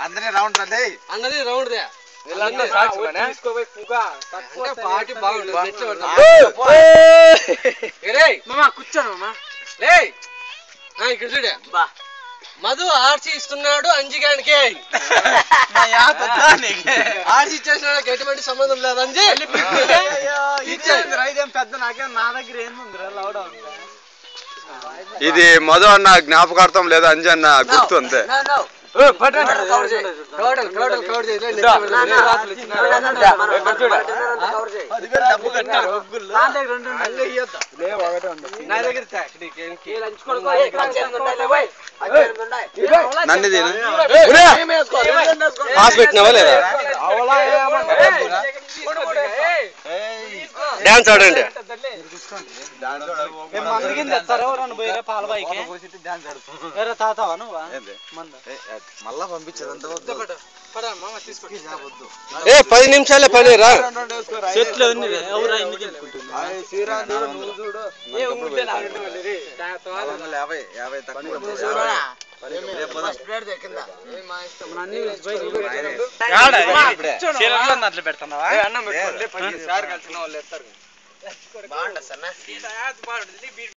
అందరినీ రౌండ్ రండి అన్నది రౌండ్ దే కూర్చోను ఇక్కడ చూడే మధు ఆర్చి ఇస్తున్నాడు అంజిగానికి ఆర్చి ఇచ్చేసిన ఎటువంటి సంబంధం లేదు అంజి పెద్ద నాకేం నా దగ్గర ఏంది లౌడ్ ఇది మధు అన్న జ్ఞాపకార్థం లేదా అంజి అన్న గుర్తు అంతే పాస్ పెట్టినావా లేదా డాన్స్ ఆడండి మళ్ళా పంపించేదంతా 10 నిమిషాలే పనిరా చెట్లు అట్లా పెడతావా